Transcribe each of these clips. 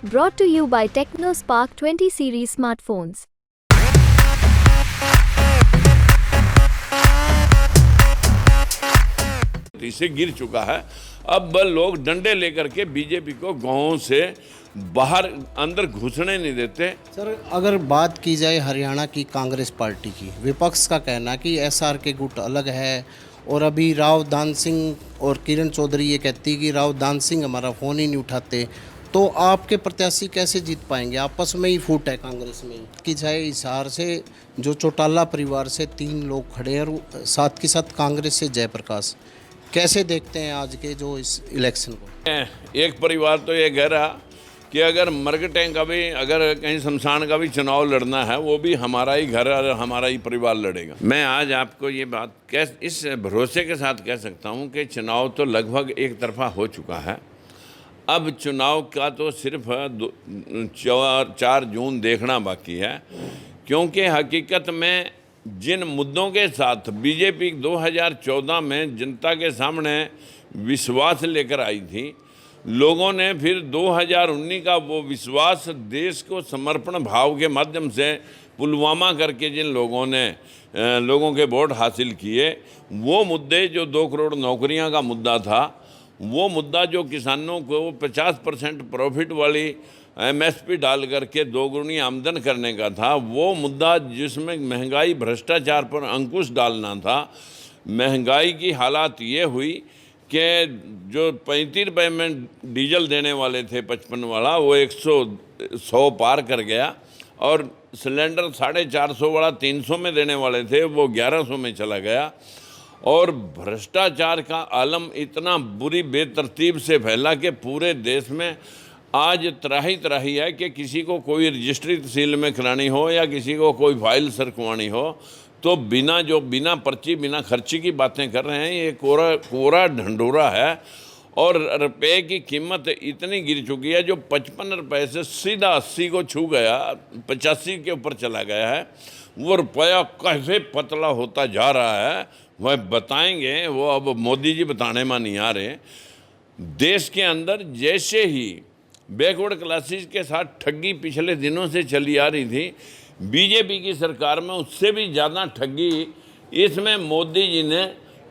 Brought to you by TechnoSpark 20 series smartphones. से गिर चुका है। अब लोग डंडे लेकर के बीजेपी को गांवों से बाहर अंदर घुसने नहीं देते। सर, अगर बात की जाए हरियाणा की कांग्रेस पार्टी की, विपक्ष का कहना है कि एसआर के गुट अलग है और अभी राव दान सिंह और किरण चौधरी ये कहती है कि राव दान सिंह हमारा फ़ोन ही नहीं उठाते, तो आपके प्रत्याशी कैसे जीत पाएंगे? आपस में ही फूट है कांग्रेस में कि चाहे हिसार से जो चौटाला परिवार से 3 लोग खड़े हैं और साथ के साथ कांग्रेस से जयप्रकाश, कैसे देखते हैं आज के जो इस इलेक्शन को? एक परिवार तो ये कह रहा कि अगर मरकटें का भी, अगर कहीं शमशान का भी चुनाव लड़ना है, वो भी हमारा ही घर और हमारा ही परिवार लड़ेगा। मैं आज आपको ये बात इस भरोसे के साथ कह सकता हूँ कि चुनाव तो लगभग एक तरफा हो चुका है। अब चुनाव का तो सिर्फ 4 जून देखना बाकी है, क्योंकि हकीकत में जिन मुद्दों के साथ बीजेपी 2014 में जनता के सामने विश्वास लेकर आई थी, लोगों ने फिर 2019 का वो विश्वास देश को समर्पण भाव के माध्यम से पुलवामा करके जिन लोगों ने लोगों के वोट हासिल किए, वो मुद्दे जो 2 करोड़ नौकरियां का मुद्दा था, वो मुद्दा जो किसानों को 50% प्रॉफिट वाली एमएसपी डाल करके 2 गुनी आमदन करने का था, वो मुद्दा जिसमें महंगाई भ्रष्टाचार पर अंकुश डालना था। महंगाई की हालात ये हुई कि जो 35 रुपये में डीजल देने वाले थे 55 वाला, वो 100 पार कर गया, और सिलेंडर 450 वाला 300 में देने वाले थे, वो 1100 में चला गया। और भ्रष्टाचार का आलम इतना बुरी बेतरतीब से फैला कि पूरे देश में आज त्राही त्राही है कि किसी को कोई रजिस्ट्री तहसील में करानी हो या किसी को कोई फाइल सरकवानी हो, तो बिना पर्ची बिना खर्ची की बातें कर रहे हैं। ये कोरा ढंढोरा है। और रुपये की कीमत इतनी गिर चुकी है, जो 55 रुपये से सीधा 80 को छू गया, 85 के ऊपर चला गया है। वो रुपया कैसे पतला होता जा रहा है वह बताएंगे, वो अब मोदी जी बताने में नहीं आ रहे। देश के अंदर जैसे ही बैकवर्ड क्लासेस के साथ ठगी पिछले दिनों से चली आ रही थी, बीजेपी की सरकार में उससे भी ज़्यादा ठगी इसमें मोदी जी ने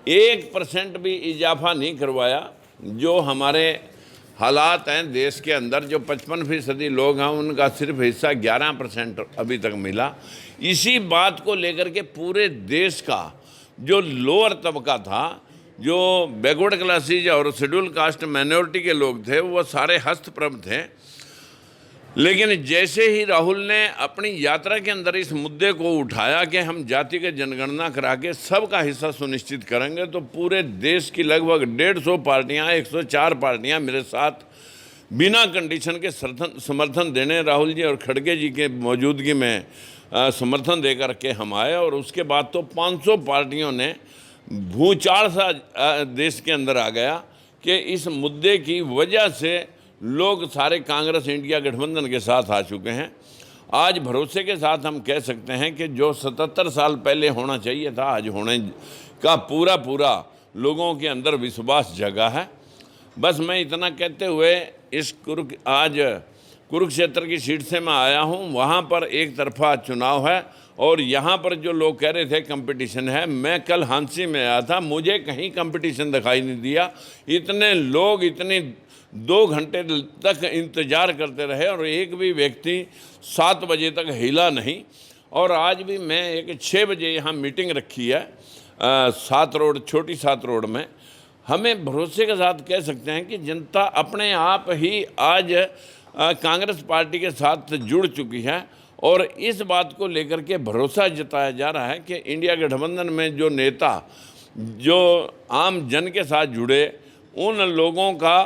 1% भी इजाफा नहीं करवाया। जो हमारे हालात हैं देश के अंदर, जो 55% लोग हैं, उनका सिर्फ हिस्सा 11% अभी तक मिला। इसी बात को लेकर के पूरे देश का जो लोअर तबका था, जो बैकवर्ड क्लासेज और शेड्यूल कास्ट माइनॉरिटी के लोग थे, वो सारे हस्तप्रभ थे। लेकिन जैसे ही राहुल ने अपनी यात्रा के अंदर इस मुद्दे को उठाया कि हम जाति की जनगणना करा के सबका हिस्सा सुनिश्चित करेंगे, तो पूरे देश की लगभग 150 पार्टियां, 104 पार्टियां मेरे साथ बिना कंडीशन के समर्थन देने राहुल जी और खड़गे जी के मौजूदगी में समर्थन दे करके हम आए। और उसके बाद तो 500 पार्टियों ने भूचाल सा देश के अंदर आ गया कि इस मुद्दे की वजह से लोग सारे कांग्रेस इंडिया गठबंधन के साथ आ चुके हैं। आज भरोसे के साथ हम कह सकते हैं कि जो 77 साल पहले होना चाहिए था, आज होने का पूरा लोगों के अंदर विश्वास जगा है। बस मैं इतना कहते हुए आज कुरुक्षेत्र की सीट से मैं आया हूँ। वहाँ पर एक तरफा चुनाव है और यहाँ पर जो लोग कह रहे थे कंपटीशन है, मैं कल हांसी में आया था, मुझे कहीं कंपटीशन दिखाई नहीं दिया। इतने लोग इतने 2 घंटे तक इंतज़ार करते रहे और एक भी व्यक्ति 7 बजे तक हिला नहीं। और आज भी मैं एक 6 बजे यहाँ मीटिंग रखी है 7 रोड, छोटी 7 रोड में। हमें भरोसे के साथ कह सकते हैं कि जनता अपने आप ही आज कांग्रेस पार्टी के साथ जुड़ चुकी है। और इस बात को लेकर के भरोसा जताया जा रहा है कि इंडिया गठबंधन में जो नेता जो आम जन के साथ जुड़े, उन लोगों का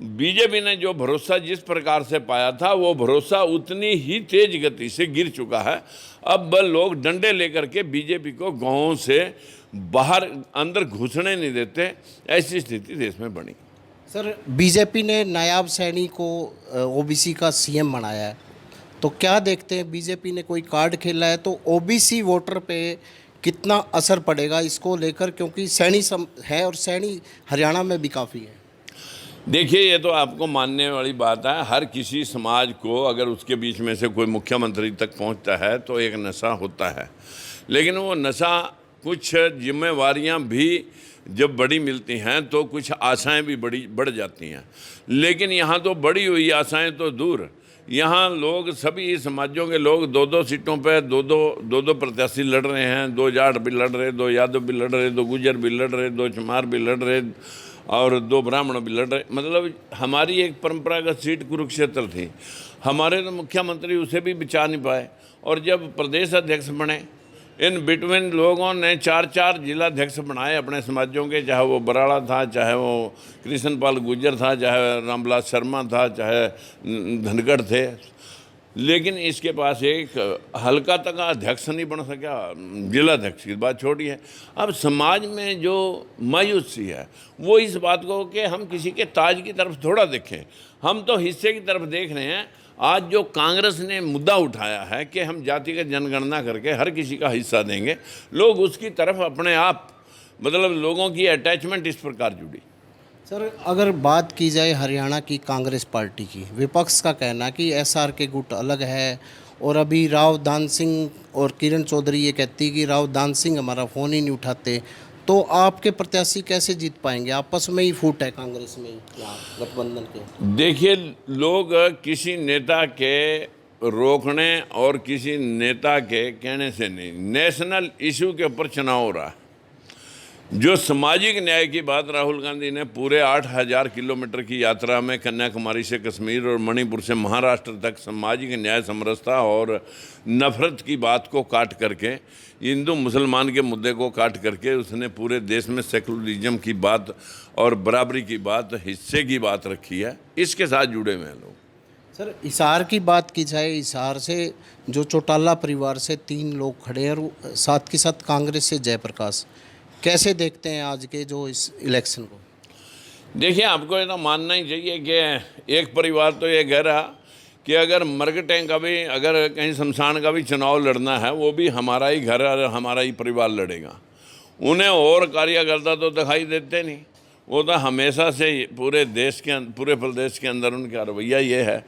बीजेपी ने जो भरोसा जिस प्रकार से पाया था, वो भरोसा उतनी ही तेज गति से गिर चुका है। अब लोग डंडे लेकर के बीजेपी को गांवों से बाहर अंदर घुसने नहीं देते। ऐसी स्थिति देश में बनी। सर, बीजेपी ने नायाब सैनी को ओबीसी का सीएम बनाया है, तो क्या देखते हैं? बीजेपी ने कोई कार्ड खेला है तो ओबीसी वोटर पे कितना असर पड़ेगा इसको लेकर, क्योंकि सैनी है और सैनी हरियाणा में भी काफ़ी है। देखिए, ये तो आपको मानने वाली बात है। हर किसी समाज को अगर उसके बीच में से कोई मुख्यमंत्री तक पहुंचता है तो एक नशा होता है, लेकिन वो नशा कुछ जिम्मेवारियां भी जब बड़ी मिलती हैं तो कुछ आशाएं भी बढ़ जाती हैं। लेकिन यहाँ तो बढ़ी हुई आशाएं तो दूर, यहाँ लोग सभी समाजों के लोग दो दो सीटों पे दो प्रत्याशी लड़ रहे हैं। 2 जाट भी लड़ रहे, 2 यादव भी लड़ रहे, 2 गुजर भी लड़ रहे, 2 चमार भी लड़ रहे और 2 ब्राह्मण भी लड़ रहे। मतलब हमारी एक परंपरागत सीट कुरुक्षेत्र थी, हमारे तो मुख्यमंत्री उसे भी बचा नहीं पाए। और जब प्रदेश अध्यक्ष बने, इन बिटवीन लोगों ने 4 जिलाध्यक्ष बनाए अपने समाजों के, चाहे वो बराड़ा था, चाहे वो कृष्णपाल गुर्जर था, चाहे रामविलास शर्मा था, चाहे धनखड़ थे। लेकिन इसके पास एक हल्का तक अध्यक्ष नहीं बन सका, जिलाध्यक्ष की बात छोड़ी है। अब समाज में जो मायूसी है वो इस बात को कि हम किसी के ताज की तरफ थोड़ा देखें, हम तो हिस्से की तरफ देख रहे हैं। आज जो कांग्रेस ने मुद्दा उठाया है कि हम जातिगत जनगणना करके हर किसी का हिस्सा देंगे, लोग उसकी तरफ अपने आप, मतलब लोगों की अटैचमेंट इस प्रकार जुड़ी। सर, अगर बात की जाए हरियाणा की कांग्रेस पार्टी की, विपक्ष का कहना कि एसआर के गुट अलग है और अभी राव दान सिंह और किरण चौधरी ये कहती कि राव दान सिंह हमारा फ़ोन ही नहीं उठाते, तो आपके प्रत्याशी कैसे जीत पाएंगे? आपस में ही फूट है कांग्रेस में या गठबंधन के। देखिए, लोग किसी नेता के रोकने और किसी नेता के कहने से नहीं, नेशनल इशू के ऊपर चुनाव हो रहा है। जो सामाजिक न्याय की बात राहुल गांधी ने पूरे 8000 किलोमीटर की यात्रा में कन्याकुमारी से कश्मीर और मणिपुर से महाराष्ट्र तक सामाजिक न्याय, समरसता और नफरत की बात को काट करके, हिंदू मुसलमान के मुद्दे को काट करके उसने पूरे देश में सेकुलरिज्म की बात और बराबरी की बात, हिस्से की बात रखी है। इसके साथ जुड़े हुए हैं लोग। सर, हिसार की बात की जाए, हिसार से जो चौटाला परिवार से 3 लोग खड़े हैं और साथ के साथ कांग्रेस से जयप्रकाश, कैसे देखते हैं आज के जो इस इलेक्शन को? देखिए, आपको ये तो मानना ही चाहिए कि एक परिवार तो ये कह रहा कि अगर मरकटें का भी, अगर कहीं शमशान का भी चुनाव लड़ना है, वो भी हमारा ही घर और हमारा ही परिवार लड़ेगा। उन्हें और कार्यकर्ता तो दिखाई देते नहीं, वो तो हमेशा से पूरे प्रदेश के अंदर उनका रवैया ये है।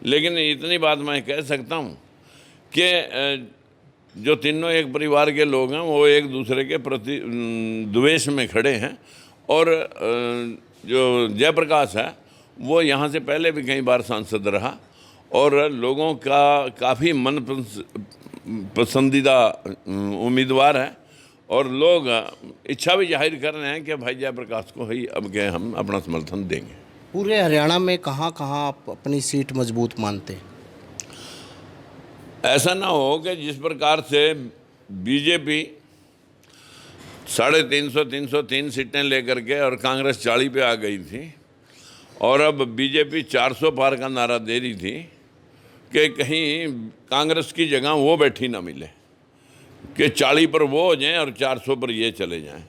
लेकिन इतनी बात मैं कह सकता हूँ कि जो तीनों एक परिवार के लोग हैं वो एक दूसरे के प्रति द्वेष में खड़े हैं। और जो जयप्रकाश है वो यहाँ से पहले भी कई बार सांसद रहा और लोगों का काफ़ी मन पसंदीदा उम्मीदवार है और लोग इच्छा भी जाहिर कर रहे हैं कि भाई जयप्रकाश को ही अब के हम अपना समर्थन देंगे। पूरे हरियाणा में कहाँ कहाँ आप अपनी सीट मजबूत मानते हैं? ऐसा ना हो कि जिस प्रकार से बीजेपी 350 सीटें लेकर के और कांग्रेस 40 पे आ गई थी और अब बीजेपी 400 पार का नारा दे रही थी कि कहीं कांग्रेस की जगह वो बैठी ना मिले, कि 40 पर वो हो जाएं और 400 पर ये चले जाएं।